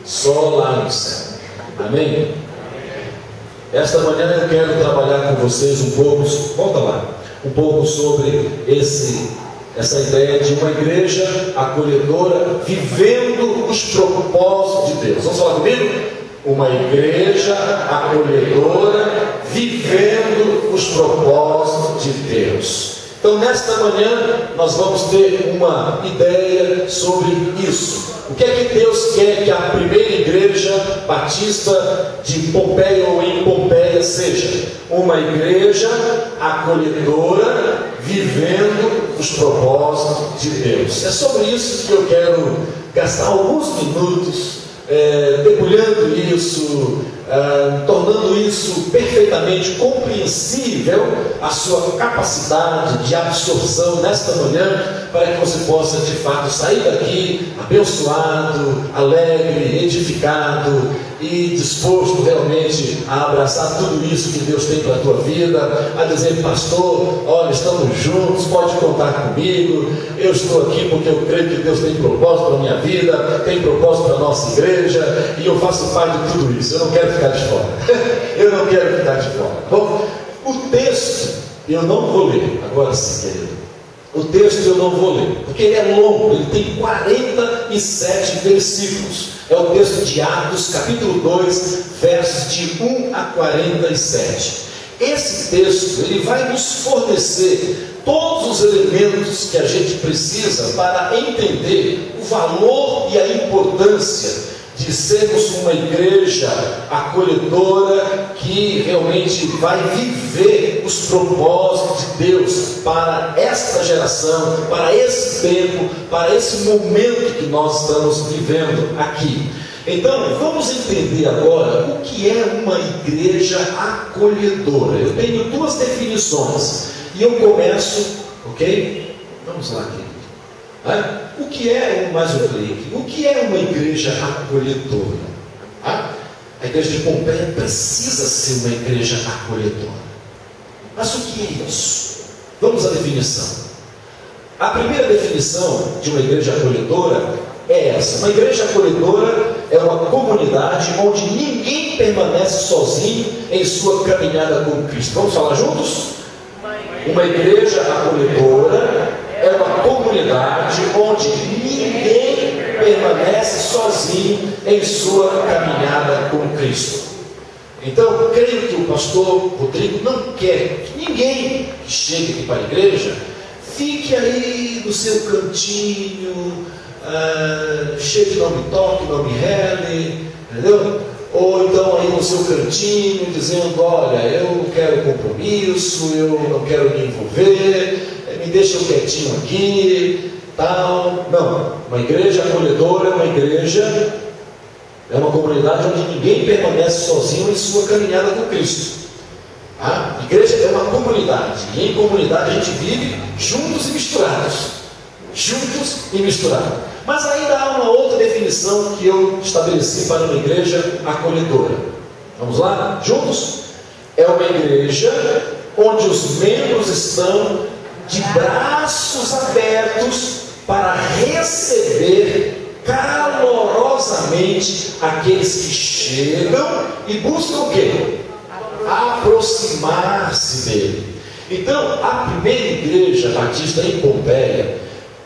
Só lá no céu. Amém? Esta manhã eu quero trabalhar com vocês um pouco, volta lá, um pouco sobre essa ideia de uma igreja acolhedora vivendo os propósitos de Deus. Vamos falar comigo? Uma igreja acolhedora vivendo os propósitos de Deus. Então, nesta manhã, nós vamos ter uma ideia sobre isso. O que é que Deus quer que a primeira igreja batista de Pompeia ou em Pompeia seja? Uma igreja acolhedora, vivendo os propósitos de Deus. É sobre isso que eu quero gastar alguns minutos, debulhando isso, tornando isso perfeitamente compreensível, a sua capacidade de absorção nesta manhã, para que você possa de fato sair daqui abençoado, alegre, edificado e disposto realmente a abraçar tudo isso que Deus tem para a tua vida, a dizer: pastor, olha, estamos juntos, pode contar comigo, eu estou aqui porque eu creio que Deus tem propósito para a minha vida, tem propósito para a nossa igreja, e eu faço parte de tudo isso. Eu não quero ficar de fora. Eu não quero ficar de fora. Bom, o texto eu não vou ler, agora sim, querido. O texto eu não vou ler, porque ele é longo, ele tem 47 versículos. É o texto de Atos, capítulo 2, versos de 1 a 47. Esse texto, ele vai nos fornecer todos os elementos que a gente precisa para entender o valor e a importância de sermos uma igreja acolhedora que realmente vai viver os propósitos de Deus para esta geração, para esse tempo, para esse momento que nós estamos vivendo aqui. Então, vamos entender agora o que é uma igreja acolhedora. Eu tenho duas definições e eu começo, ok? Vamos lá, querido. O que é mais um clique? O que é uma igreja acolhedora? A igreja de Pompeia precisa ser uma igreja acolhedora. Mas o que é isso? Vamos à definição. A primeira definição de uma igreja acolhedora é essa: uma igreja acolhedora é uma comunidade onde ninguém permanece sozinho em sua caminhada com Cristo. Vamos falar juntos? Uma igreja acolhedora é uma comunidade onde ninguém permanece sozinho em sua caminhada com Cristo. Então, creio que o pastor Rodrigo não quer que ninguém que chegue aqui para a igreja fique aí no seu cantinho, cheio de não me toque, não me rele, entendeu? Ou então aí no seu cantinho, dizendo: olha, eu não quero compromisso, eu não quero me envolver, me deixa quietinho aqui, tal. Não, uma igreja acolhedora é uma igreja, é uma comunidade onde ninguém permanece sozinho em sua caminhada com Cristo. A igreja é uma comunidade, e em comunidade a gente vive juntos e misturados. Juntos e misturados. Mas ainda há uma outra definição que eu estabeleci para uma igreja acolhedora. Vamos lá? Juntos? É uma igreja onde os membros estão de braços abertos para receber calorosamente aqueles que chegam e buscam o quê? Aproximar-se dele. Então, a primeira igreja batista em Pompeia,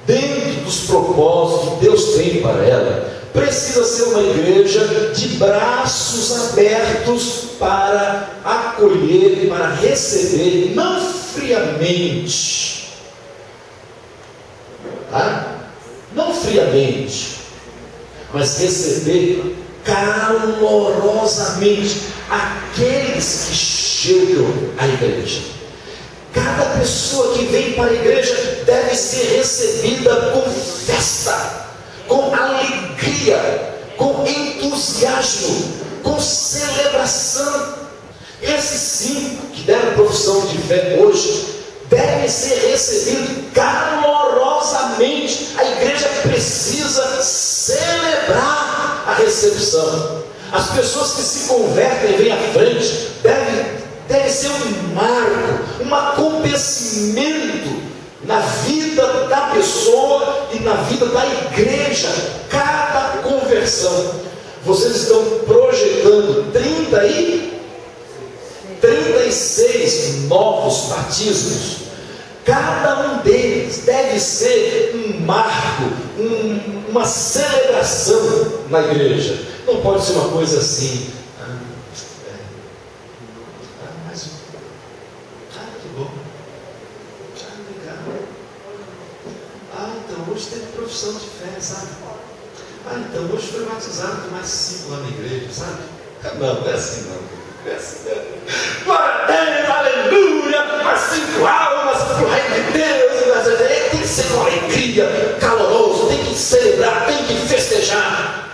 dentro dos propósitos que Deus tem para ela, precisa ser uma igreja de braços abertos para acolher, para receber, não friamente, não friamente, mas receber calorosamente aqueles que chegam à igreja. Cada pessoa que vem para a igreja deve ser recebida com festa, com alegria, com entusiasmo, com celebração. Esses 5 que deram profissão de fé hoje devem ser recebidos calorosamente. A igreja precisa celebrar a recepção. As pessoas que se convertem e vêm à frente deve ser um marco, um acontecimento na vida da pessoa e na vida da igreja, cada conversão. vocês estão projetando 36 novos batismos. Cada um deles deve ser um marco, uma celebração na igreja. Não pode ser uma coisa assim. Que bom. Legal. Então hoje teve profissão de fé, sabe? Então hoje foi batizado mais 5 lá na igreja, sabe? Não é assim não. Glória a Deus, aleluia, mais 5 almas para o reino de Deus. Tem que ser com alegria, caloroso, tem que celebrar, tem que festejar.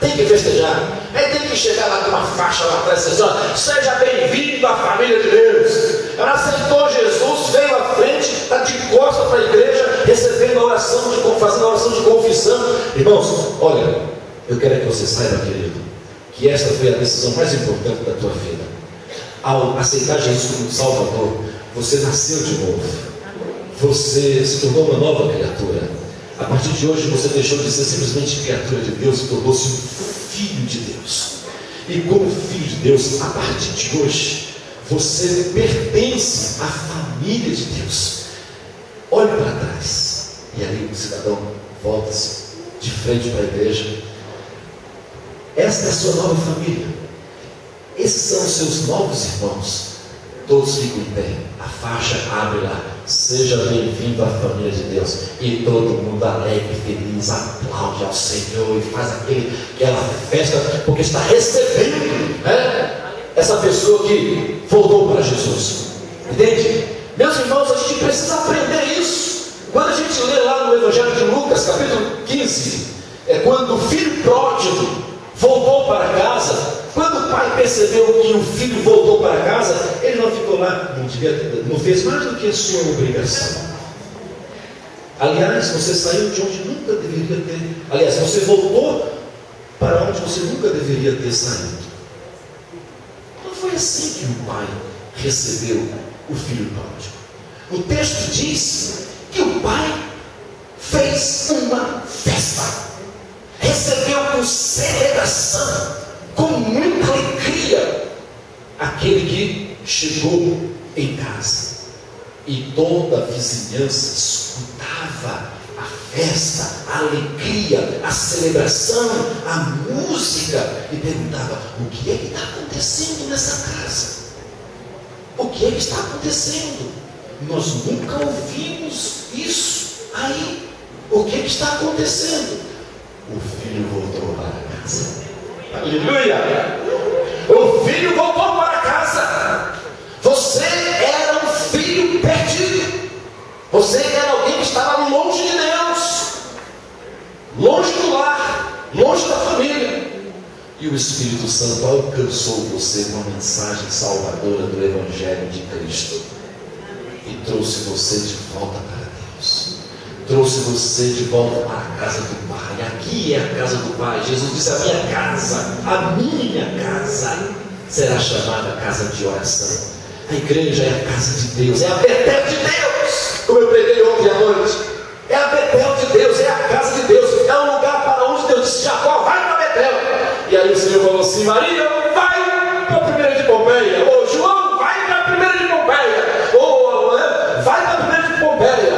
Aí tem que chegar lá com uma faixa lá atrás, seja bem-vindo à família de Deus. Ela aceitou Jesus, veio à frente, está de costas para a igreja, recebendo a oração, fazendo a oração de confissão. Irmãos, olha, eu quero que você saiba, querido, que esta foi a decisão mais importante da tua vida. Ao aceitar Jesus como Salvador, você nasceu de novo. Você se tornou uma nova criatura. A partir de hoje você deixou de ser simplesmente criatura de Deus e tornou-se um filho de Deus. E como filho de Deus, a partir de hoje, você pertence à família de Deus. Olhe para trás. E aí o cidadão volta-se de frente para a igreja. Esta é a sua nova família. Esses são os seus novos irmãos. Todos ficam em pé. A faixa abre lá. Seja bem-vindo à família de Deus. E todo mundo alegre, feliz, aplaude ao Senhor e faz aquela festa, porque está recebendo, né, essa pessoa que voltou para Jesus. Entende? Meus irmãos, a gente precisa aprender isso. Quando a gente lê lá no Evangelho de Lucas, capítulo 15, é quando o filho pródigo voltou para casa. Quando o pai percebeu que o filho voltou para casa, ele não ficou lá, não fez mais do que a sua obrigação. Aliás, você saiu de onde nunca deveria ter. Aliás, você voltou para onde você nunca deveria ter saído. Não foi assim que o pai recebeu o filho pródigo. O texto diz que o pai fez uma festa, recebeu com celebração, com muita alegria, aquele que chegou em casa. E toda a vizinhança escutava a festa, a alegria, a celebração, a música, e perguntava: o que é que está acontecendo nessa casa? O que é que está acontecendo? Nós nunca ouvimos isso aí. O que é que está acontecendo? O filho voltou para casa. Aleluia! O filho voltou para casa. Você era um filho perdido. Você era alguém que estava longe de Deus, longe do lar, longe da família. E o Espírito Santo alcançou você com a mensagem salvadora do Evangelho de Cristo e trouxe você de volta para Deus. Trouxe você de volta para a casa do Pai. Aqui é a casa do Pai. Jesus disse: a minha casa será chamada casa de oração. A igreja é a casa de Deus, é a Betel de Deus, como eu preguei ontem à noite. É a Betel de Deus, é a casa de Deus, é o lugar para onde Deus disse: Jacó, vai para Betel. E aí o Senhor falou assim: Maria, vai para a primeira de Pompeia. Ô João, vai para a primeira de Pompeia. Ô, vai para a primeira de Pompeia.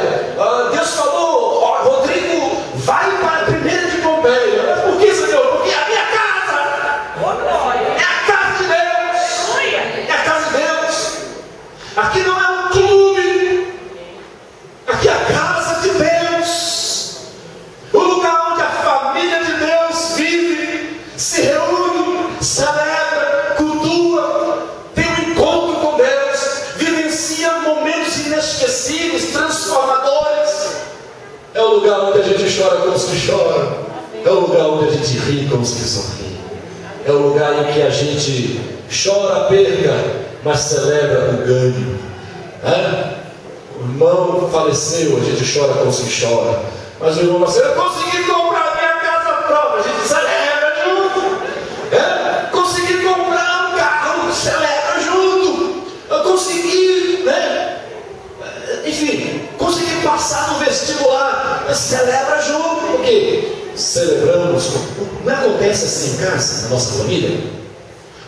Deus falou: Rodrigo, vai para a primeira de Pompeia. Mas por que, Senhor? Porque é a minha casa. É a casa de Deus. É a casa de Deus. Aqui não é um clube. Aqui é a casa de Deus. O lugar onde a família de Deus vive, se reúne, celebra, cultua, tem um encontro com Deus, vivencia momentos inesquecíveis, transformadores. É o lugar onde a gente chora com os que choram. É o lugar onde a gente ri com os que sorriem. É o lugar em que a gente chora a perca, mas celebra o ganho. O irmão faleceu, a gente chora com os que choram. Mas o irmão assim: eu consegui comprar minha casa própria, a gente celebra junto. Consegui comprar um carro, celebra junto. Eu consegui, enfim, consegui passar no vestibular, celebra junto. Porque celebramos. Não acontece assim em casa, na nossa família?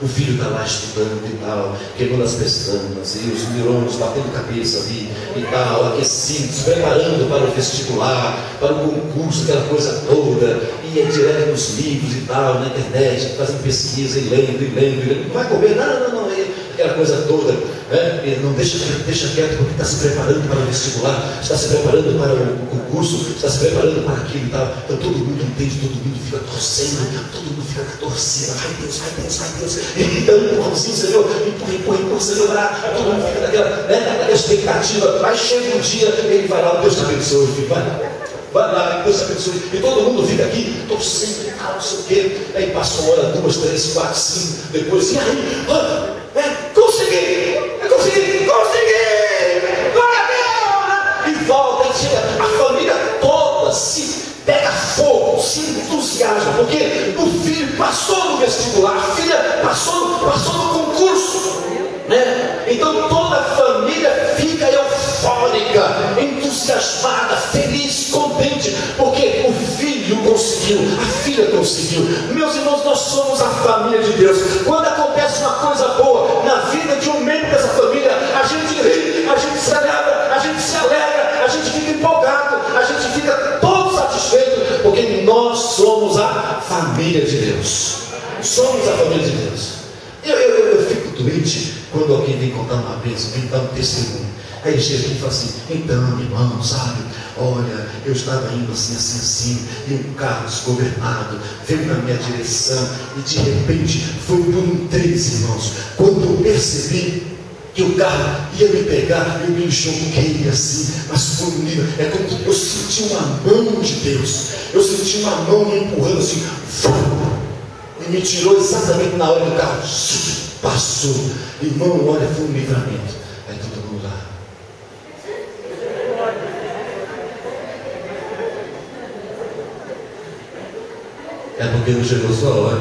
O filho está lá estudando e tal, queimando as pestanas, e os neurônios batendo cabeça ali e tal, aquecidos, se preparando para o vestibular, para o concurso, aquela coisa toda, e é direto nos livros e tal, na internet, fazendo pesquisa e lendo, não vai comer, não, aquela coisa toda, né? E não deixa quieto, porque está se preparando para o vestibular, está se preparando para o concurso, está se preparando para aquilo e tal. Então todo mundo entende, todo mundo fica torcendo, todo mundo fica na torcida, vai Deus. Então, empurrãozinho, Senhor, empurra, Senhor, todo mundo fica naquela expectativa. Aí chega um dia, ele vai lá, Deus te abençoe, filho, vai lá, Deus te abençoe. E todo mundo fica aqui, torcendo e tal, não sei o quê. Aí passa uma hora, 2, 3, 4, 5, depois, e aí, consegui! Glória a Deus! E volta, e chega, a família toda se pega fogo, se entusiasma, porque o filho passou no vestibular, a filha passou no concurso, né? Então toda a família fica eufórica, entusiasmada, feliz, contente, porque o filho conseguiu, a filha conseguiu. Meus irmãos, nós somos a família de Deus. Quando acontece uma coisa boa na vida de um membro dessa família, a gente ri, a gente celebra, a gente se alegra, a gente fica empolgado, a gente fica todo satisfeito, porque nós somos a família de Deus. Somos a família de Deus. Eu fico doente quando alguém vem contar uma bênção, vem dar um testemunho. Aí chega aqui e fala assim: então, irmão, sabe, olha, eu estava indo assim, e um carro desgovernado veio na minha direção, e de repente foi por um triz, irmãos. Quando eu percebi que o carro ia me pegar, eu me joguei assim, mas foi um nível, é como eu senti uma mão de Deus, eu senti uma mão me empurrando assim, e me tirou exatamente na hora que o carro passou. Irmão, olha, foi um livramento. Aí todo mundo lá. É porque não chegou sua hora.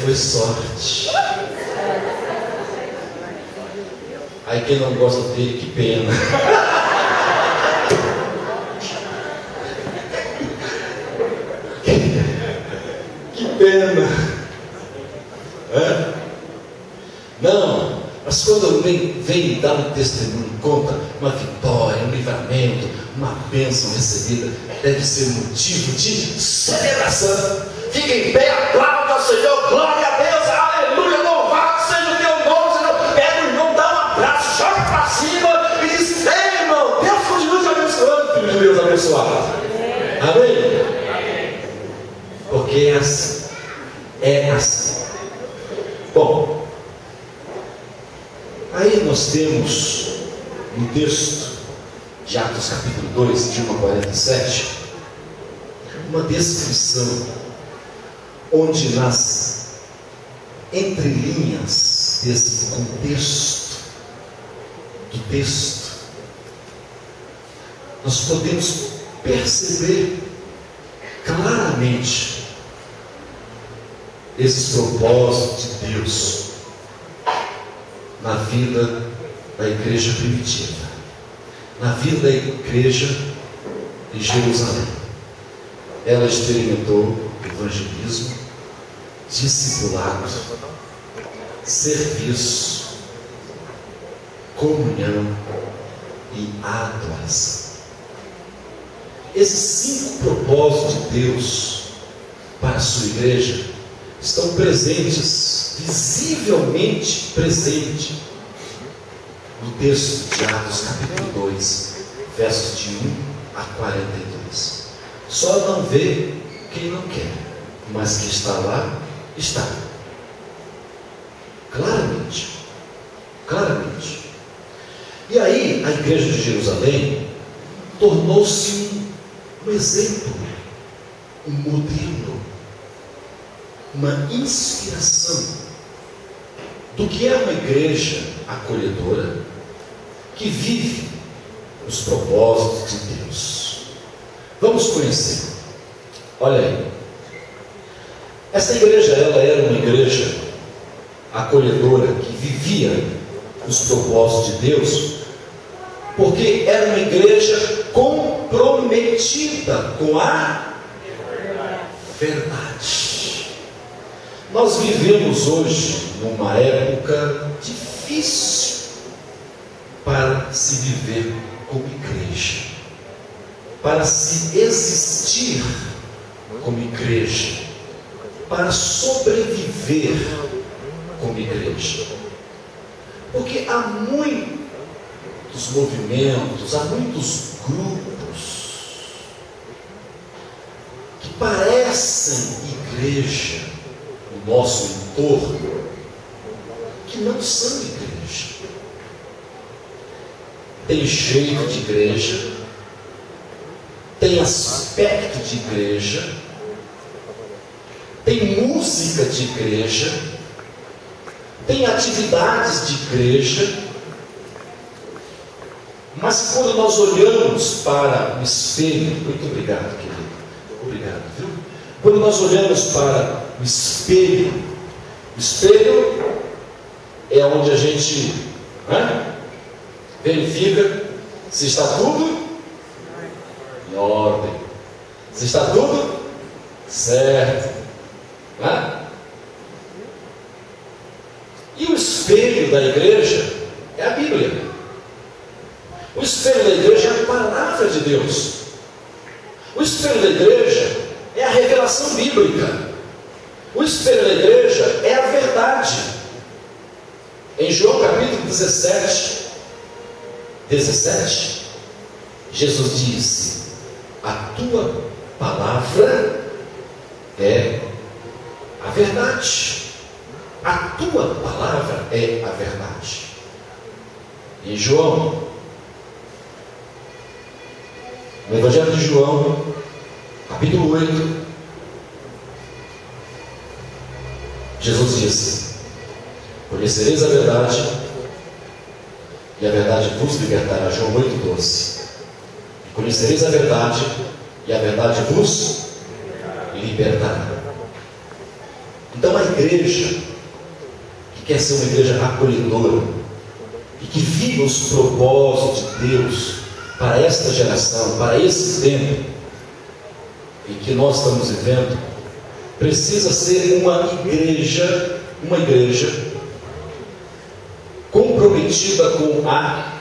Foi sorte. Aí quem não gosta dele, que pena. Que pena. Não, mas quando vem dar um testemunho, conta uma vitória, um livramento, uma bênção recebida, deve ser motivo de celebração. Fica em pé, aplaude ao Senhor, glória a Deus, aleluia, louvado seja o teu nome, Senhor. Pega o irmão, dá um abraço, joga para cima e diz: ei, irmão, Deus continua te abençoando, filho de Deus abençoado. Amém? Porque é assim. É assim. Bom, aí nós temos no texto de Atos capítulo 2, de 1 a 47, uma descrição onde nas entrelinhas desse contexto do texto nós podemos perceber claramente esses propósitos de Deus na vida da igreja primitiva, na vida da igreja de Jerusalém. Ela experimentou evangelismo, discipulado, serviço, comunhão e adoração. Esses 5 propósitos de Deus para a sua igreja estão presentes, visivelmente presentes, no texto de Atos capítulo 2, versos de 1 a 42. Só não vê quem não quer, mas que está lá, está. Claramente. E aí a igreja de Jerusalém tornou-se um exemplo, um modelo, uma inspiração do que é uma igreja acolhedora, que vive os propósitos de Deus. Vamos conhecer. Olha aí. Essa igreja, ela era uma igreja acolhedora, que vivia os propósitos de Deus, porque era uma igreja comprometida com a verdade. Nós vivemos hoje numa época difícil para se viver como igreja, para se existir como igreja, para sobreviver como igreja. Porque há muitos movimentos, há muitos grupos que parecem igreja no nosso entorno, que não são igreja. Tem jeito de igreja, tem aspecto de igreja, tem música de igreja, tem atividades de igreja, mas quando nós olhamos para o espelho, muito obrigado, querido, obrigado, viu? Quando nós olhamos para o espelho é onde a gente verifica se está tudo em ordem, se está tudo certo. E o espelho da igreja é a Bíblia. O espelho da igreja é a palavra de Deus. O espelho da igreja é a revelação bíblica. O espelho da igreja é a verdade. Em João capítulo 17, Jesus disse: a tua palavra é a verdade. A tua palavra é a verdade. Em João, no Evangelho de João, capítulo 8, Jesus disse: conhecereis a verdade, e a verdade vos libertará. João 8,12. Conhecereis a verdade, e a verdade vos libertará. Então a igreja que quer ser uma igreja acolhedora e que viva os propósitos de Deus para esta geração, para esse tempo em que nós estamos vivendo, precisa ser uma igreja comprometida com a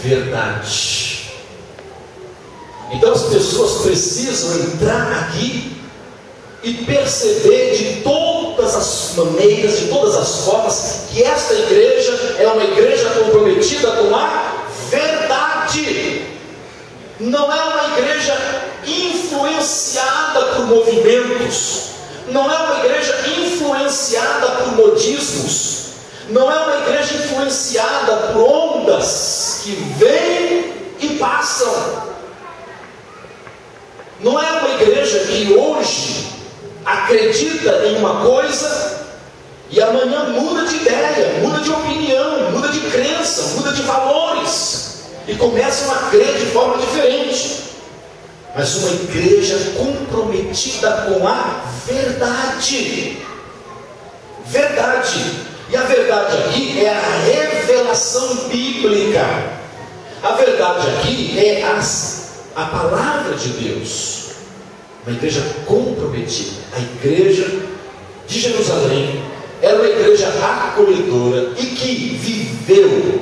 verdade. Então as pessoas precisam entrar aqui e perceber de todas as maneiras, de todas as formas, que esta igreja é uma igreja comprometida com a verdade. Não é uma igreja influenciada por movimentos, não é uma igreja influenciada por modismos, não é uma igreja influenciada por ondas que vêm e passam. Não é uma igreja que hoje acredita em uma coisa e amanhã muda de ideia, muda de opinião, muda de crença, muda de valores e começam a crer de forma diferente. Mas uma igreja comprometida com a verdade. Verdade. E a verdade aqui é a revelação bíblica. A verdade aqui é a palavra de Deus. Uma igreja comprometida. A igreja de Jerusalém era uma igreja acolhedora e que viveu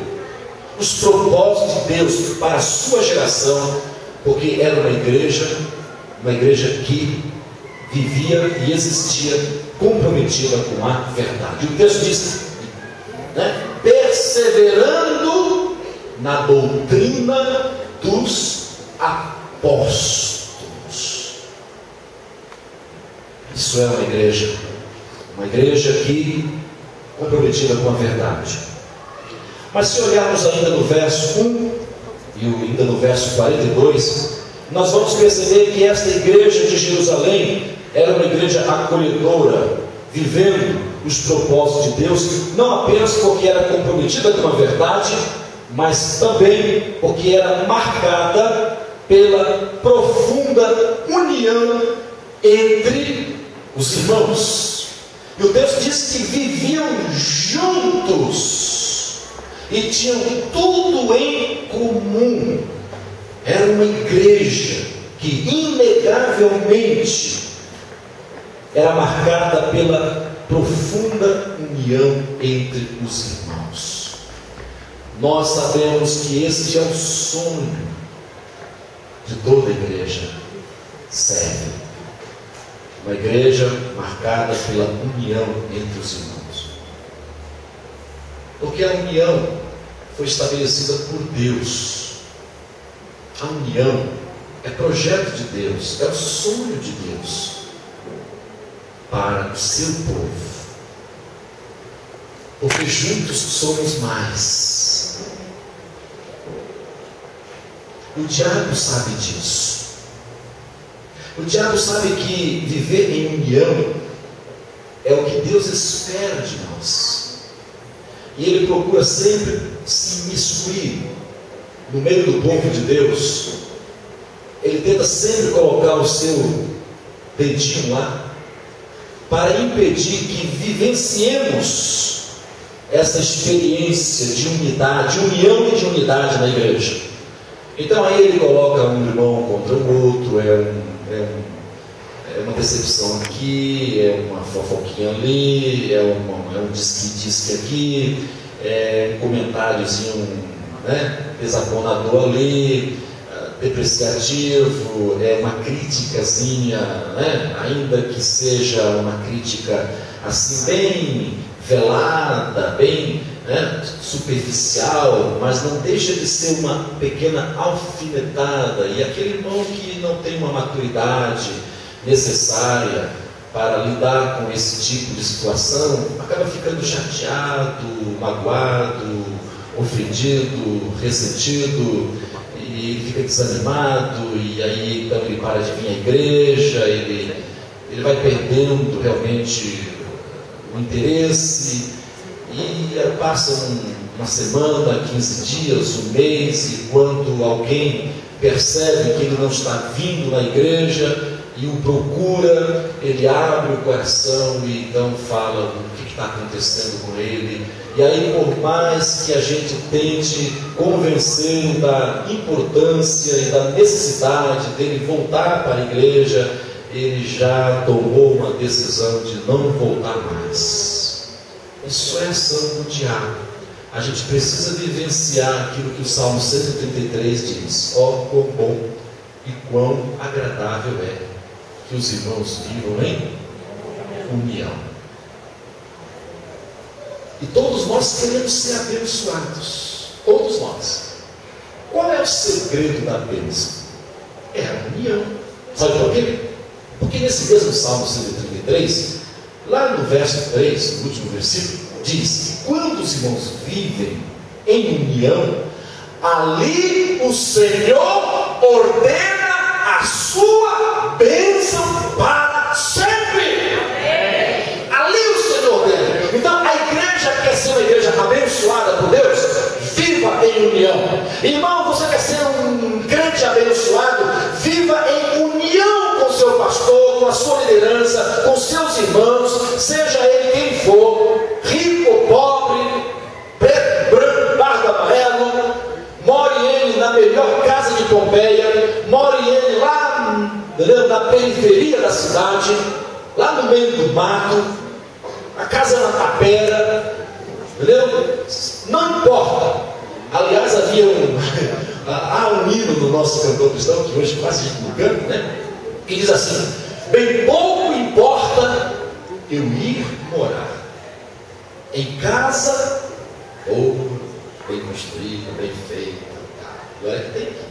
os propósitos de Deus para a sua geração, porque era uma igreja que vivia e existia comprometida com a verdade. O texto diz, perseverando na doutrina dos apóstolos. Isso é uma igreja que comprometida com a verdade. Mas se olharmos ainda no verso 1 e ainda no verso 42, nós vamos perceber que esta igreja de Jerusalém era uma igreja acolhedora, vivendo os propósitos de Deus, não apenas porque era comprometida com a verdade, mas também porque era marcada pela profunda união entre os irmãos. E o texto diz que viviam juntos. e tinham tudo em comum. Era uma igreja que inegavelmente era marcada pela profunda união entre os irmãos. Nós sabemos que esse é o sonho de toda igreja serve. Uma igreja marcada pela união entre os irmãos. Porque a união foi estabelecida por Deus. A união é projeto de Deus, é o sonho de Deus para o seu povo. Porque juntos somos mais. O diabo sabe disso. O diabo sabe que viver em união é o que Deus espera de nós. E ele procura sempre se imiscuir no meio do povo de Deus. Ele tenta sempre colocar o seu dedinho lá para impedir que vivenciemos essa experiência de unidade, de união e de unidade na igreja. Então aí ele coloca um irmão contra o outro, é uma decepção aqui, é uma fofoquinha ali, é um disque aqui, é um comentáriozinho, né, desaponador ali, depreciativo, é uma criticazinha, né, ainda que seja uma crítica assim bem velada, bem, né, superficial, mas não deixa de ser uma pequena alfinetada. E aquele irmão que não tem uma maturidade necessária para lidar com esse tipo de situação acaba ficando chateado, magoado, ofendido, ressentido, e ele fica desanimado, e aí então ele para de vir à igreja, ele vai perdendo realmente o interesse, e passa uma semana, 15 dias, um mês, e quando alguém percebe que ele não está vindo na igreja e o procura, ele abre o coração e então fala o que está acontecendo com ele. E aí, por mais que a gente tente convencê-lo da importância e da necessidade dele voltar para a igreja, ele já tomou uma decisão de não voltar mais. Isso é ação do diabo. A gente precisa vivenciar aquilo que o Salmo 133 diz: ó, quão bom e quão agradável é que os irmãos vivam em união. E todos nós queremos ser abençoados. Todos nós. Qual é o segredo da bênção? É a união. Sabe por quê? Porque nesse mesmo Salmo 133, lá no verso 3, no último versículo, diz: quando os irmãos vivem em união, ali o Senhor ordena a sua bênção para sempre. Amém. Ali o Senhor ordena. Então a igreja quer ser uma igreja abençoada por Deus? Viva em união. Irmão, você quer ser um crente abençoado? Viva em união com o seu pastor, com a sua liderança, com seus irmãos, seja ele quem for, rico ou pobre, preto, branco, pardo, amarelo. More ele na melhor casa de Pompeia, more ele lá na periferia da cidade, lá no meio do mato, a casa na tapera, entendeu? Não importa. Aliás, havia há um hino no nosso cantor cristão, que hoje quase no canto, né? Que diz assim: bem pouco importa eu ir morar em casa ou bem construída, bem feita, agora que tem aqui.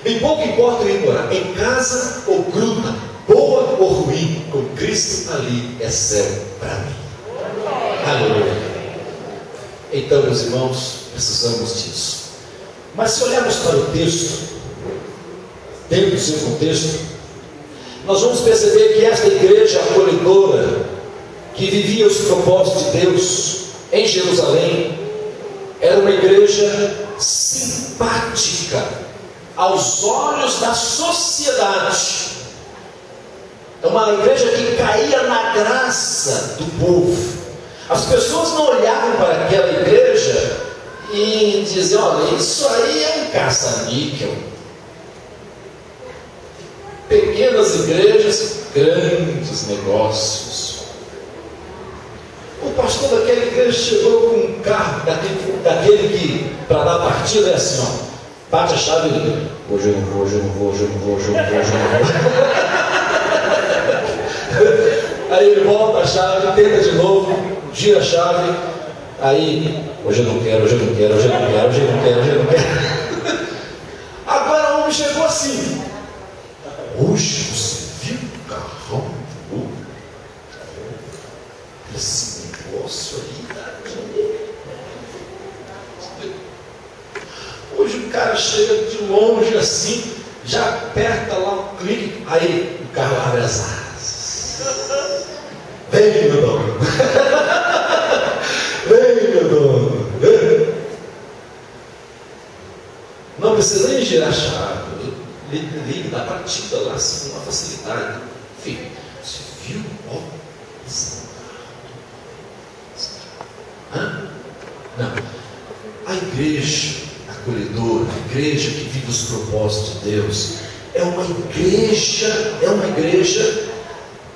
Bem pouco importa eu ir morar em casa ou gruta, boa ou ruim, com Cristo ali é céu para mim. Aleluia. Então, meus irmãos, precisamos disso. Mas se olharmos para o texto, dentro do seu contexto, nós vamos perceber que esta igreja acolhedora, que vivia os propósitos de Deus em Jerusalém, era uma igreja simpática aos olhos da sociedade. É uma igreja que caía na graça do povo. As pessoas não olhavam para aquela igreja e dizer, olha, isso aí é um caça-níquel. Pequenas igrejas, grandes negócios. O pastor daquela igreja chegou com um carro, daquele que, para dar partida, é assim, ó, bate a chave e liga. Hoje eu não vou, hoje eu não vou, hoje eu não vou, hoje eu não vou, hoje eu não vou. Aí ele volta a chave, tenta de novo, gira a chave, aí, hoje eu não quero, hoje eu não quero, hoje eu não quero, hoje eu não quero, hoje eu não quero. Agora o homem chegou assim. Hoje você viu o carrão? Esse negócio aí. Hoje o cara chega de longe assim, já aperta lá o clique, aí o carro abre as asas. Vem, meu dono. Vem, meu dono. Não precisa nem girar a chave. Liga, dá partida lá assim, com uma facilidade. Filho, você viu? Ó, não. A igreja acolhedora, a igreja que vive os propósitos de Deus, é uma igreja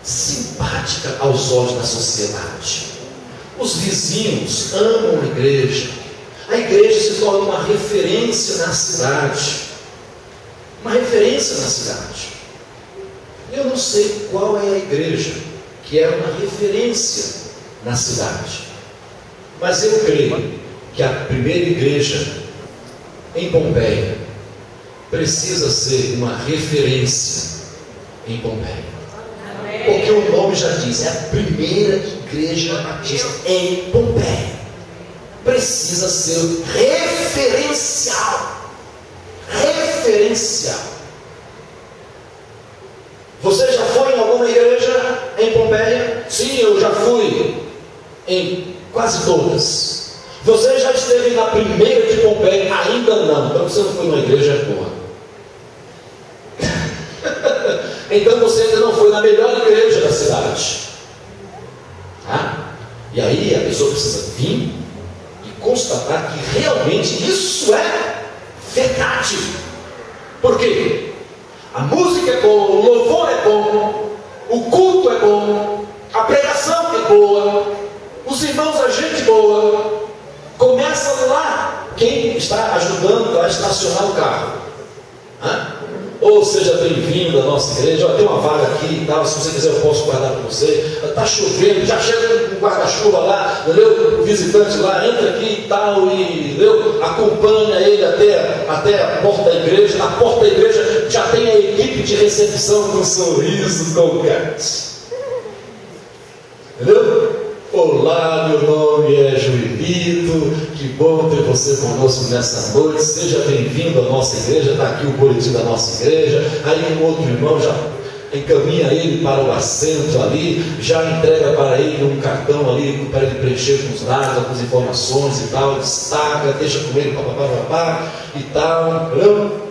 simpática aos olhos da sociedade. Os vizinhos amam a igreja se torna uma referência na cidade. Uma referência na cidade. Eu não sei qual é a igreja que é uma referência na cidade, mas eu creio que a primeira igreja em Pompeia precisa ser uma referência em Pompeia. Porque o nome já diz, é a primeira igreja batista em Pompeia. Precisa ser referencial. Você já foi em alguma igreja em Pompeia? Sim, eu já fui em quase todas. Você já esteve na primeira de Pompeia? Ainda não. Então você não foi numa igreja boa. Então você ainda não foi na melhor igreja da cidade. E aí a pessoa precisa vir e constatar que realmente isso é verdade. Por quê? A música é boa, o louvor é bom, o culto é bom, a pregação é boa, os irmãos é gente boa. Começa lá quem está ajudando a estacionar o carro. Ou seja bem-vindo à nossa igreja. Tem uma vaga aqui e tal, se você quiser eu posso guardar para você. Está chovendo, já chega com guarda-chuva lá, entendeu? O visitante lá entra aqui e tal, e entendeu? Acompanha ele até a porta da igreja. Na porta da igreja já tem a equipe de recepção com um sorriso colgate. Entendeu? Olá, meu nome é Joelito, que bom ter você conosco nessa noite, seja bem-vindo à nossa igreja, está aqui o boletim da nossa igreja. Aí um outro irmão já encaminha ele para o assento ali, já entrega para ele um cartão ali para ele preencher com os dados, algumas informações e tal, destaca, deixa com ele, papapá e tal, entendeu?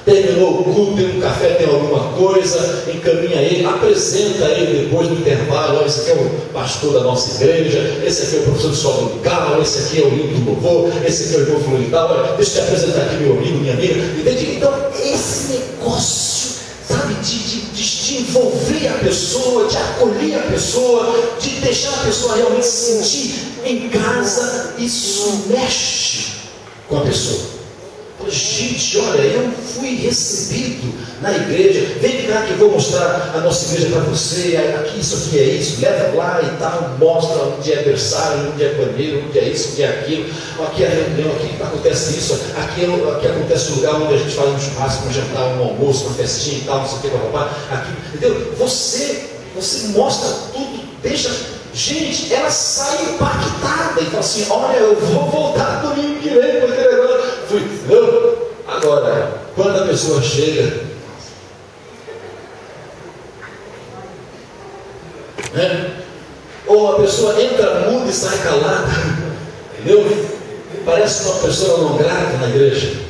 Terminou o culto, tem um café, tem alguma coisa, encaminha ele, apresenta ele depois do intervalo. Olha, esse aqui é o pastor da nossa igreja, esse aqui é o professor de escola dominical, esse aqui é o líder do louvor, esse aqui é o irmão fulano e tal. Olha, deixa eu te apresentar aqui meu amigo, minha amiga, entende? Então, esse negócio, sabe, de envolver a pessoa, de acolher a pessoa, de deixar a pessoa realmente se sentir em casa, isso mexe com a pessoa. Gente, olha, eu fui recebido na igreja, vem cá que eu vou mostrar a nossa igreja para você, aqui isso aqui é isso, leva lá e tal, mostra onde é berçário, onde é banheiro, onde é isso, onde é aquilo, aqui é a reunião, aqui acontece isso, aqui acontece o lugar onde a gente faz um churrasco, um jantar, um almoço, uma festinha e tal, não sei o que, papapá, aqui, entendeu? Você mostra tudo, deixa. Gente, ela sai impactada e fala assim, olha, eu vou voltar domingo que vem, porque agora fui. Agora, quando a pessoa chega, né? Ou a pessoa entra muda e sai calada, entendeu? Parece uma pessoa não grata na igreja.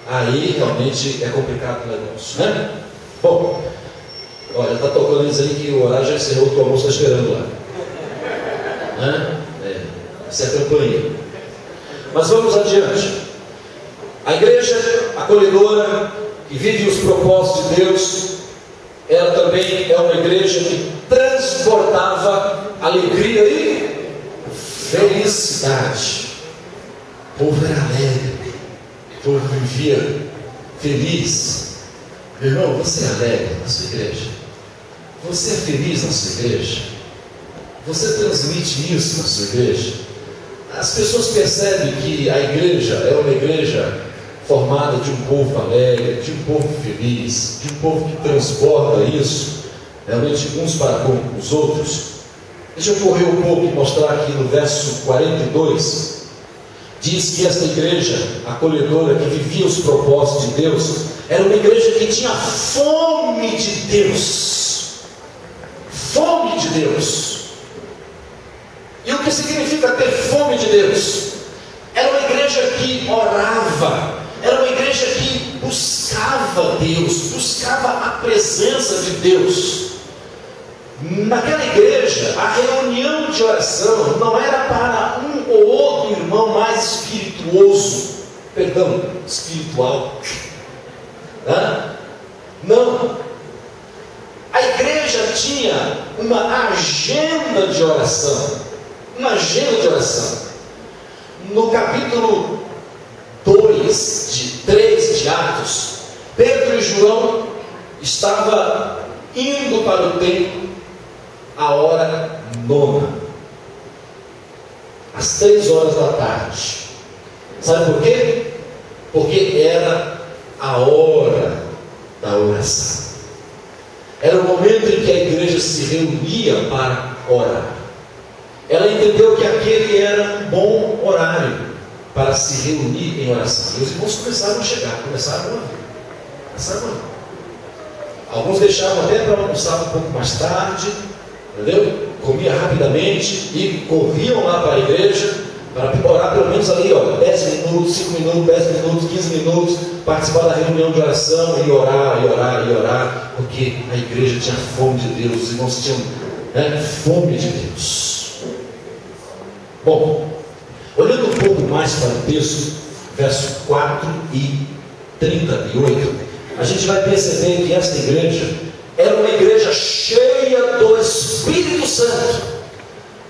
Aí realmente é complicado o negócio, né? Bom, olha, está tocando isso aí que o horário já encerrou, o almoço está esperando lá. Essa é a campanha. Mas vamos adiante. A igreja acolhedora, que vive os propósitos de Deus, ela também é uma igreja que transportava alegria e felicidade. O povo era alegre, o povo vivia feliz. Meu irmão, você é alegre na sua igreja? Você é feliz na sua igreja? Você transmite isso na sua igreja? As pessoas percebem que a igreja é uma igreja formada de um povo alegre, de um povo feliz, de um povo que transborda isso, realmente uns para com os outros. Deixa eu correr um pouco e mostrar aqui no verso 42. Diz que esta igreja acolhedora, que vivia os propósitos de Deus, era uma igreja que tinha fome de Deus. Fome de Deus. E o que significa ter fome de Deus? Era uma igreja que orava, era uma igreja que buscava Deus, buscava a presença de Deus. Naquela igreja, a reunião de oração não era para um ou outro irmão mais espiritual. Não. A igreja tinha uma agenda de oração. No capítulo 3 de Atos, Pedro e João estavam indo para o templo a hora 9, às 3 horas da tarde. Sabe por quê? Porque era a hora da oração. Era o momento em que a igreja se reunia para orar. Ela entendeu que aquele era um bom horário para se reunir em oração. E os irmãos começaram a chegar, começaram a vir. Alguns deixavam até para almoçar um pouco mais tarde, entendeu? Comia rapidamente e corriam lá para a igreja para orar pelo menos ali, 10 minutos, 5 minutos, 10 minutos, 15 minutos, participar da reunião de oração e orar, porque a igreja tinha fome de Deus, os irmãos tinham fome de Deus. Bom, olhando um pouco mais para o texto, verso 4 e 38, a gente vai perceber que esta igreja era uma igreja cheia do Espírito Santo,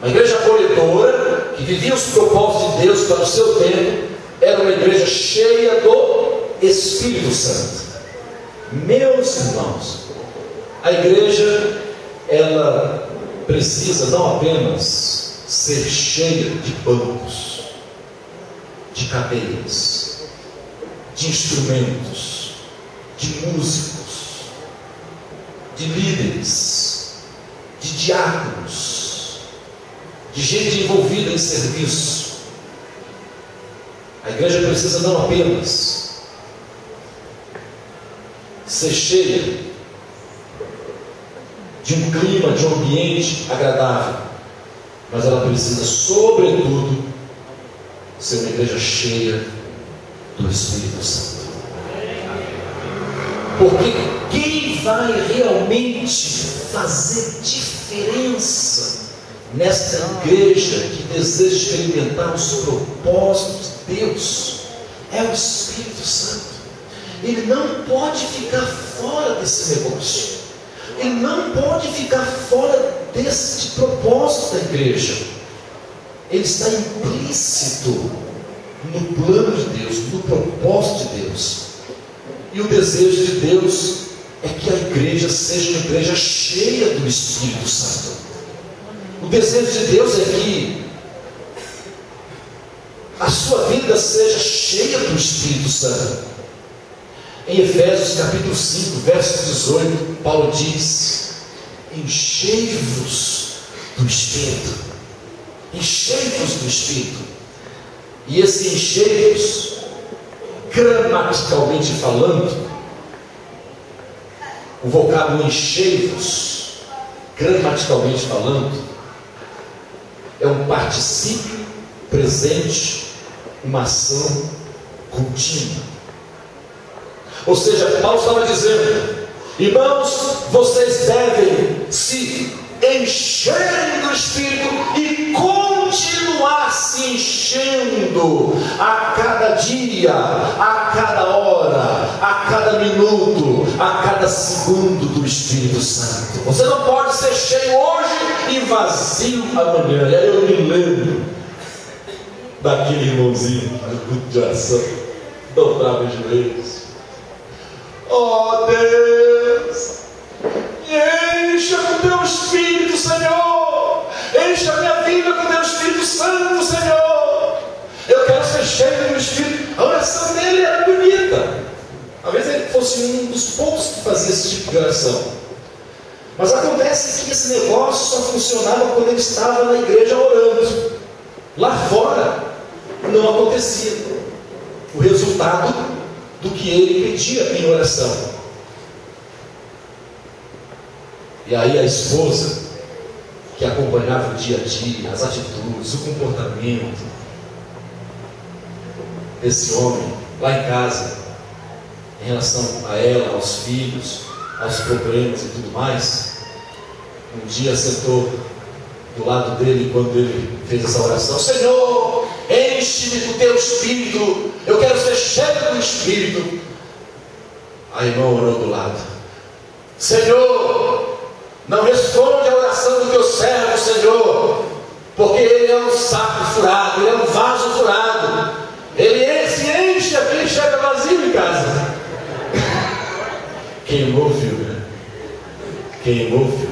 uma igreja acolhedora, que vivia os propósitos de Deus para o seu tempo, era uma igreja cheia do Espírito Santo. Meus irmãos, a igreja, ela precisa não apenas ser cheia de bancos, de cadeiras, de instrumentos, de músicos, de líderes, de diáconos, de gente envolvida em serviço. A igreja precisa não apenas ser cheia de um clima, de um ambiente agradável, mas ela precisa, sobretudo, ser uma igreja cheia do Espírito Santo. Porque quem vai realmente fazer diferença nesta igreja que deseja experimentar os propósitos de Deus é o Espírito Santo. Ele não pode ficar fora desse negócio. Ele não pode ficar fora desse propósito da igreja. Ele está implícito no plano de Deus, no propósito de Deus. E o desejo de Deus é que a igreja seja uma igreja cheia do Espírito Santo. O desejo de Deus é que a sua vida seja cheia do Espírito Santo. Em Efésios capítulo 5, verso 18, Paulo diz: enchei-vos do Espírito. Enchei-vos do Espírito. E esse enchei-vos, gramaticalmente falando, o vocábulo enchei-vos, gramaticalmente falando, é um particípio presente, uma ação contínua. Ou seja, Paulo estava dizendo: irmãos, vocês devem se encherem do Espírito e continuar se enchendo a cada dia, a cada hora, a cada minuto, a cada segundo do Espírito Santo. Você não pode ser cheio hoje e vazio amanhã. E aí eu me lembro daquele irmãozinho do culto de oração, dobrava os joelhos. Oh Deus, encha com teu Espírito, Senhor. Encha a minha vida com teu Espírito Santo, Senhor. Eu quero ser cheio do Espírito. A oração dele era bonita. Talvez ele fosse um dos poucos que fazia esse tipo de oração. Mas acontece que esse negócio só funcionava quando ele estava na igreja orando. Lá fora não acontecia o resultado do que ele pedia em oração. E aí a esposa, que acompanhava o dia a dia, as atitudes, o comportamento desse homem lá em casa, em relação a ela, aos filhos, aos problemas e tudo mais, um dia sentou do lado dele quando ele fez essa oração: Senhor, enche-me do teu Espírito, eu quero ser cheio do Espírito. A irmã orou do lado: Senhor, não responde a oração do teu servo, Senhor, porque ele é um saco furado, ele é um vaso furado, ele se enche aqui e chega vazio em casa. Queimou o fio, né? Queimou o fio.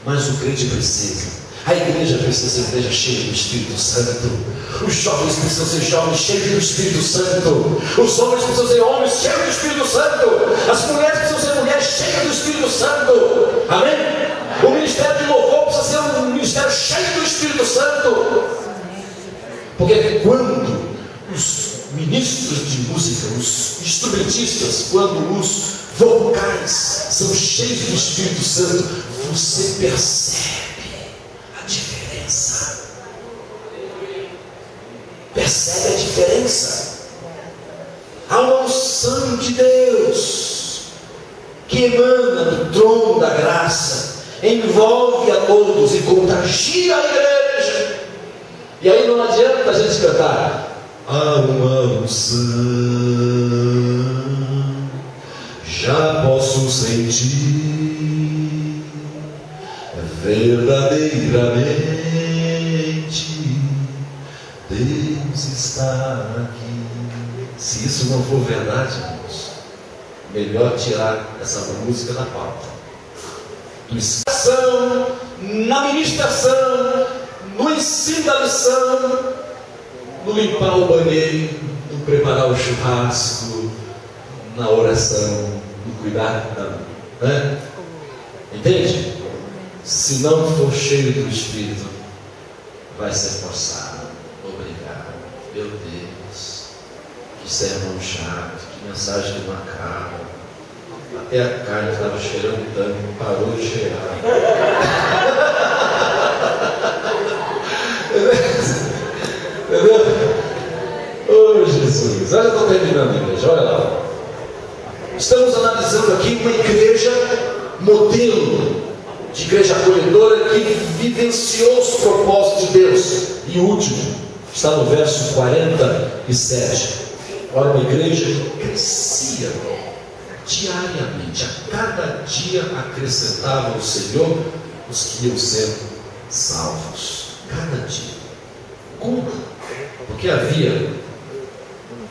Mas o crente precisa, a igreja precisa ser uma igreja cheia do Espírito Santo. Os jovens precisam ser jovens cheios do Espírito Santo. Os homens precisam ser homens cheios do Espírito Santo. As mulheres precisam ser mulheres cheias do Espírito Santo. Amém? O ministério de louvor precisa ser um ministério cheio do Espírito Santo. Porque quando os ministros de música, os instrumentistas, quando os vocais são cheios do Espírito Santo, você percebe a diferença. Percebe a diferença. Há uma unção de Deus que emana do trono da graça, envolve a todos e contagia a igreja. E aí não adianta a gente cantar: há uma unção, já posso sentir verdadeiramente Deus está aqui. Se isso não for verdade, irmãos, melhor tirar essa música da pauta. Na ministração, no ensino da lição, no limpar o banheiro, no preparar o churrasco, na oração, no cuidar da, né? Entende? Se não for cheio do Espírito, vai ser forçado. Obrigado. Meu Deus, que sermão chato, que mensagem que não acaba. Até a carne estava cheirando tanto, parou de cheirar. Entendeu? Oh Jesus, olha, eu estou terminando, igreja, olha lá. Estamos analisando aqui uma igreja modelo, de igreja acolhedora, que vivenciou os propósitos de Deus. E o último está no verso 47. Olha, uma igreja que crescia diariamente, a cada dia acrescentava o Senhor os que iam sendo salvos. Cada dia. Como? Porque havia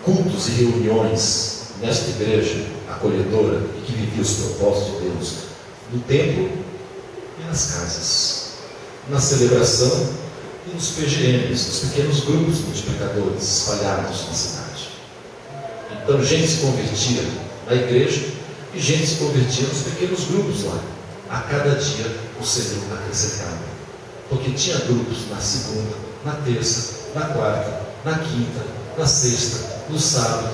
cultos e reuniões nesta igreja acolhedora e que vivia os propósitos de Deus no templo e nas casas, na celebração e nos PGMs, nos pequenos grupos multiplicadores espalhados na cidade. Então gente se convertia na igreja e gente se convertia nos pequenos grupos lá. A cada dia o Senhor acrescentava, porque tinha grupos na segunda, na terça, na quarta, na quinta, na sexta, no sábado,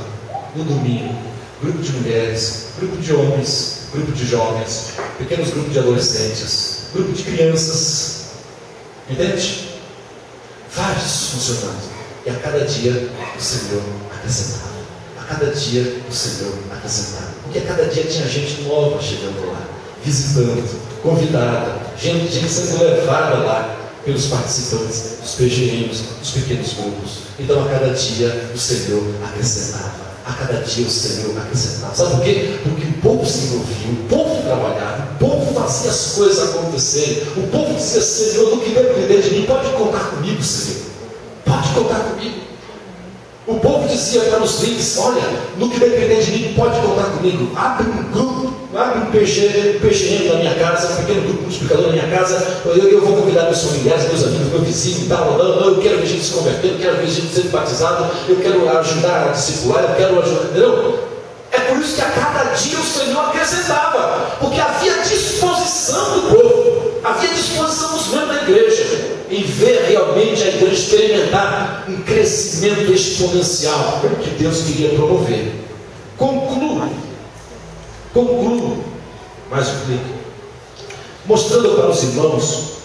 no domingo, grupo de mulheres, grupo de homens, grupo de jovens, pequenos grupos de adolescentes, grupo de crianças, entende? Vários funcionando. E a cada dia o Senhor acrescentava. A cada dia o Senhor acrescentava. Porque a cada dia tinha gente nova chegando lá, visitando, convidada, gente sendo levada lá. pelos participantes dos PGMs, dos pequenos grupos. Então a cada dia o Senhor acrescentava. A cada dia o Senhor acrescentava. Sabe por quê? Porque o povo se envolvia, o povo trabalhava, o povo fazia as coisas acontecerem. O povo dizia: Senhor, no que depender de mim, pode contar comigo, Senhor. Pode contar comigo. O povo dizia para os líderes: olha, no que depender de mim, pode contar comigo. Abre um grupo, abre um PGM na minha casa, um pequeno grupo multiplicador na minha casa. Eu vou convidar meus familiares, meus amigos, meu vizinho e tal. Eu quero ver gente se converter, eu quero ver gente sendo batizado, eu quero ajudar a discipular, eu quero ajudar. Entendeu? É por isso que a cada dia o Senhor acrescentava, porque havia disposição do povo, havia disposição dos membros da igreja em ver realmente a igreja experimentar um crescimento exponencial que Deus queria promover. Concluo mais um clique, mostrando para os irmãos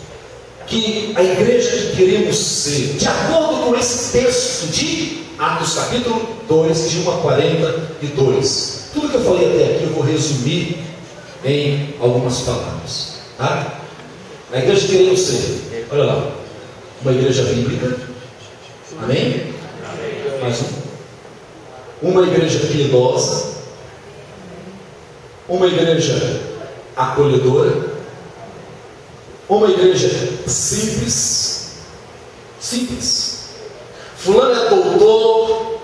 que a igreja que queremos ser, de acordo com esse texto de Atos capítulo 2, de 1 a 42, tudo que eu falei até aqui eu vou resumir em algumas palavras, tá? A igreja que queremos ser, olha lá, uma igreja bíblica, amém? Mais uma igreja piedosa, uma igreja acolhedora, uma igreja simples. Fulano é doutor,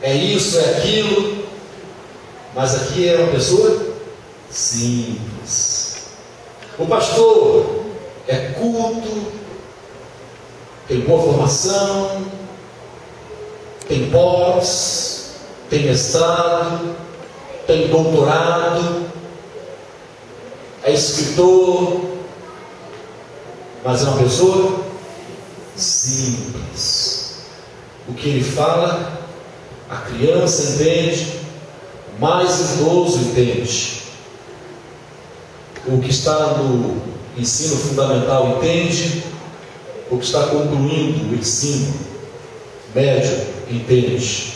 é isso, é aquilo, mas aqui é uma pessoa simples. O pastor é culto, tem boa formação, tem pós, tem mestrado, tem doutorado, é escritor, mas é uma pessoa simples. O que ele fala, a criança entende, o mais idoso entende. O que está no ensino fundamental entende, o que está concluindo o ensino médio entende,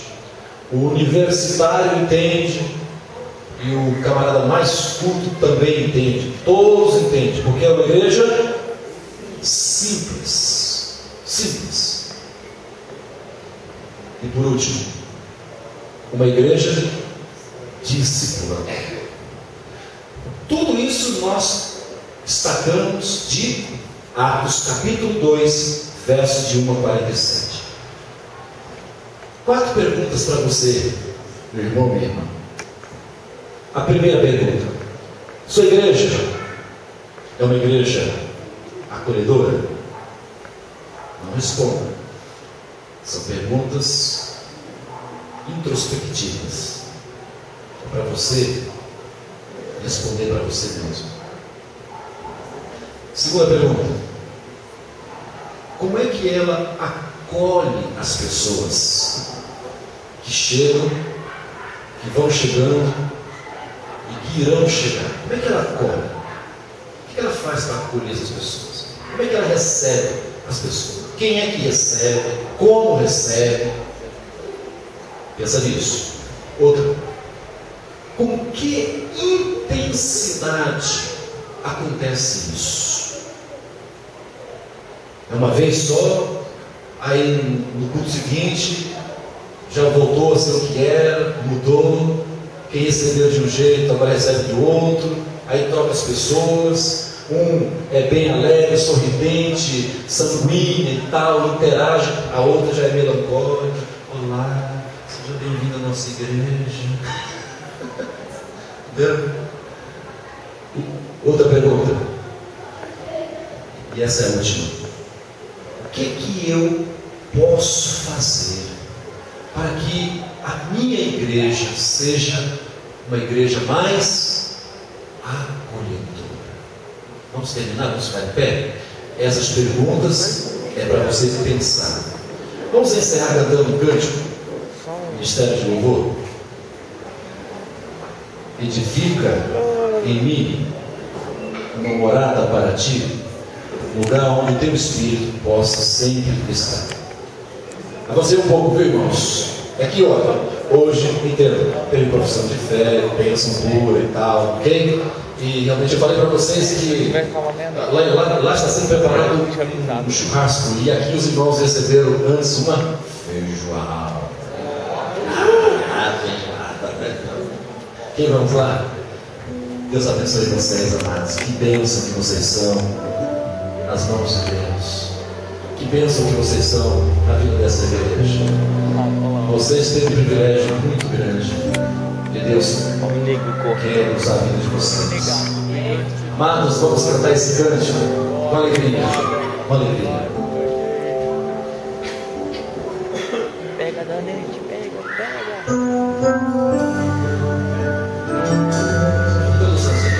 o universitário entende, e o camarada mais culto também entende. Todos entendem, porque é uma igreja simples. E por último, uma igreja discípula. Tudo isso nós destacamos de Atos capítulo 2, versos de 1 a 47. 4 perguntas para você, meu irmão, minha irmã. A primeira pergunta: sua igreja é uma igreja acolhedora? Não responda. São perguntas introspectivas, para você responder para você mesmo. Segunda pergunta: como é que ela acolhe as pessoas que chegam, que vão chegando e que irão chegar? Como é que ela acolhe? O que ela faz para acolher essas pessoas? Como é que ela recebe as pessoas? Quem é que recebe? Como recebe? Pensa nisso. Outra: com que intensidade acontece isso? É uma vez só, aí no culto seguinte já voltou a ser o que era, mudou, quem recebeu de um jeito agora recebe de outro, aí troca as pessoas, um é bem alegre, sorridente, sanguíneo e tal, interage, a outra já é melancólica. Olá, seja bem-vindo à nossa igreja. Entendeu? Outra pergunta, e essa é a última: o que eu posso fazer para que a minha igreja seja uma igreja mais acolhedora? Vamos terminar? Vamos ficar de pé? Essas perguntas é para você pensar. Vamos encerrar cantando um cântico, Ministério de Louvor. Edifica em mim uma morada para ti, lugar onde o teu Espírito possa sempre estar. Avancei um pouco, viu, irmãos? É aqui, olha. hoje, entendo, teve profissão de fé, bênção pura e tal, ok? E realmente eu falei para vocês que lá está sendo preparado um churrasco, e aqui os irmãos receberam antes uma feijoada. Quem vamos lá? Deus abençoe vocês, amados. Que bênção que vocês são nas mãos de Deus. Que bênção que vocês são na vida dessa igreja. Vocês têm um privilégio muito grande de Deus quer usar a vida de vocês. Amados, vamos cantar esse cântico com alegria. Com alegria. Pega, Danete, pega. Todos assim.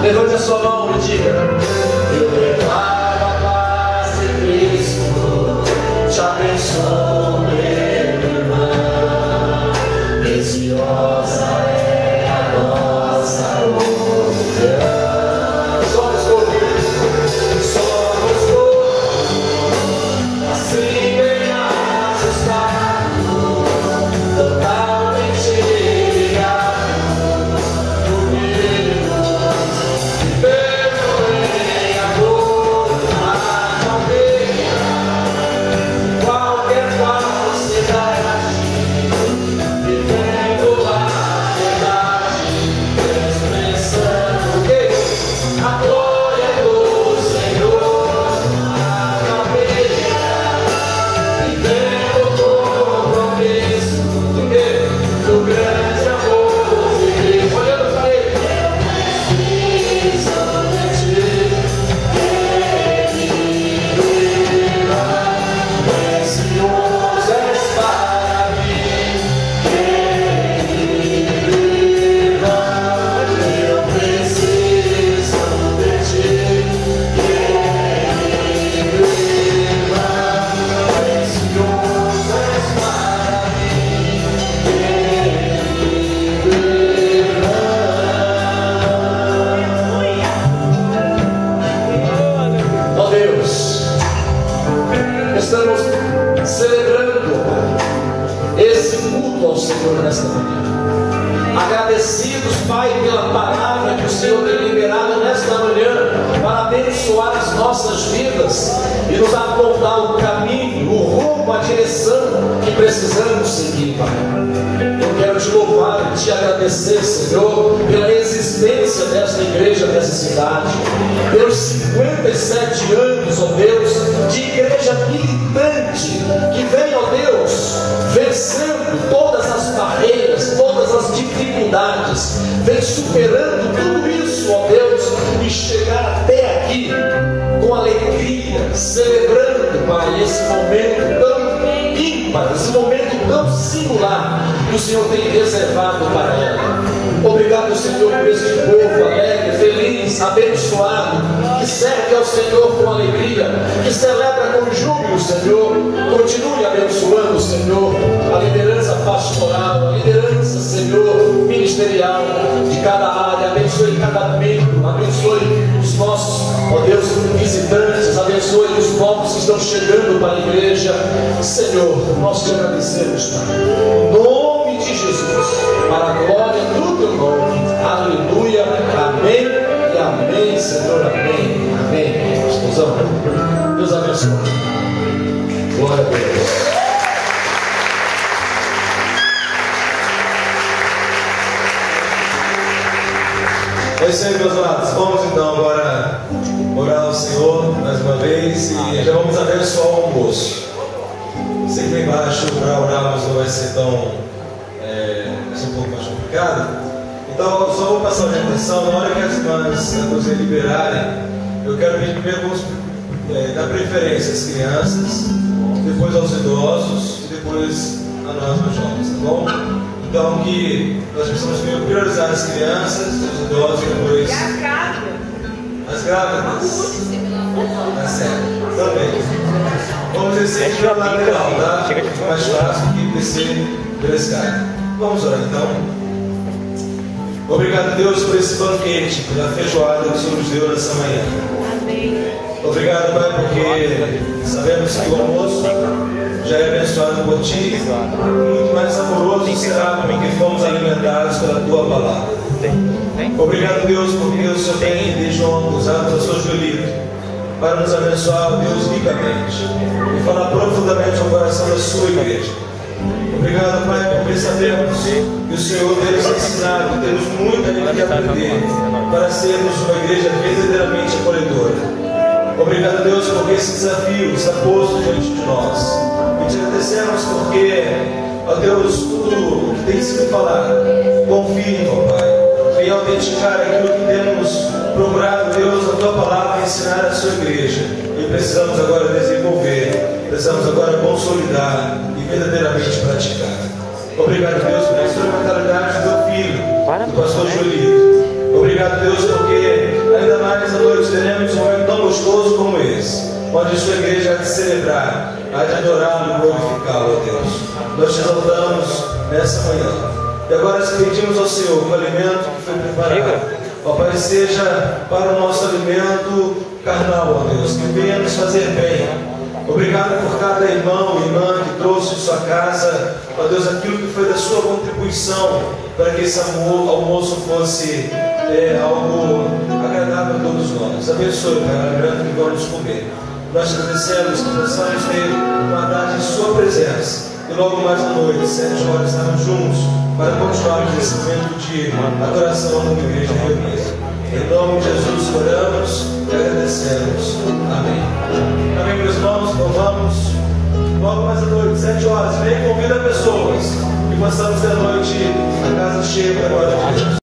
Levante a sua mão e diga: eu declaro a paz de Cristo, te abençoo, meu irmão. Preciosa é a nossa união. Somos todos, assim bem ajustados, totalmente ligados, unidos. Estamos celebrando esse culto ao Senhor nesta manhã. Agradecidos, Pai, pela palavra que o Senhor tem liberado nesta manhã para abençoar as nossas vidas e nos apontar o caminho, o rumo, a direção que precisamos seguir, Pai. Eu quero te louvar e te agradecer, Senhor, pela existência desta igreja, dessa cidade, pelos 57 anos, ó Deus, de igreja militante, que vem, ó Deus, vencendo todas as barreiras, todas as dificuldades, vem superando tudo isso, ó Deus, e chegar até aqui com alegria, celebrando, Pai, esse momento tão ímpar, esse momento tão singular que o Senhor tem reservado para ela. Obrigado, Senhor, por esse povo alegre, feliz, abençoado, que serve ao Senhor com alegria, que celebra com júbilo, Senhor. Continue abençoando, Senhor, a liderança pastoral, a liderança, Senhor, ministerial de cada área. Abençoe cada membro, abençoe os nossos, ó Deus, visitantes, abençoe os povos que estão chegando para a igreja. Senhor, nós te agradecemos, Pai, em nome de Jesus, para a glória do teu nome. Aleluia, amém e amém, Senhor, amém, amém. Explosão. Deus abençoe. Glória a Deus. É isso aí, meus amados. Vamos então agora orar ao Senhor mais uma vez e já vamos abençoar o almoço. Sei que lá embaixo para orarmos não vai ser tão. Vai ser um pouco mais complicado. Então, só vou passar a orientação. Na hora que as irmãs liberarem, eu quero pedir primeiro dar preferência às crianças, depois aos idosos e depois a nós mais jovens, tá bom? Então, que nós precisamos primeiro priorizar as crianças, os idosos e depois. E as grávidas? As grávidas? Tá certo. Também. Vamos descer pela lateral, tá? Fica mais fácil que descer pela escada. Vamos orar então. Obrigado, Deus, por esse banquete, pela feijoada que o Senhor nos deu nessa manhã. Amém. Obrigado, Pai, porque sabemos que o almoço já é abençoado por Ti. Muito mais amoroso será porque fomos alimentados pela Tua palavra. Obrigado, Deus, porque o Senhor tem desde ontem usado o Seu joelho para nos abençoar, Deus, ricamente e falar profundamente ao coração da Sua igreja. Obrigado, Pai, porque sabemos que o Senhor tem nos ensinado, temos muito a que aprender para sermos uma igreja verdadeiramente acolhedora. Obrigado, Deus, porque esse desafio está posto diante de nós. E te agradecemos porque, ó Deus, tudo o que tem sido falado, confirme, ó Pai, vem autenticar aquilo que temos procurado, Deus, a Tua palavra ensinar a Sua igreja. E precisamos agora desenvolver, precisamos agora consolidar e verdadeiramente praticar. Obrigado, Deus, pela instrumentalidade do Teu Filho, do pastor Joelito. Obrigado, Deus, porque ainda mais à noite teremos um momento tão gostoso como esse, onde a Sua igreja há de celebrar, há de adorá-lo e glorificá-lo, ó Deus. Nós te exaltamos nessa manhã. E agora pedimos ao Senhor que o alimento que foi preparado, ó Pai, seja para o nosso alimento carnal, ó Deus, que venha nos fazer bem. Obrigado por cada irmão e irmã que trouxe de sua casa, ó Deus, aquilo que foi da sua contribuição para que esse almoço fosse algo agradável a todos nós. Abençoe, Pai, o alimento que vamos comer. Nós te agradecemos que possamos ter uma tarde em Sua presença. E logo mais à noite, 7 horas, estarmos juntos para continuarmos esse momento de adoração na igreja reunida. Em nome de Jesus oramos e agradecemos. Amém. Amém, meus irmãos. Então vamos logo mais à noite, 7 horas. Vem e convida pessoas que possamos ter a noite a casa cheia para a glória de Deus.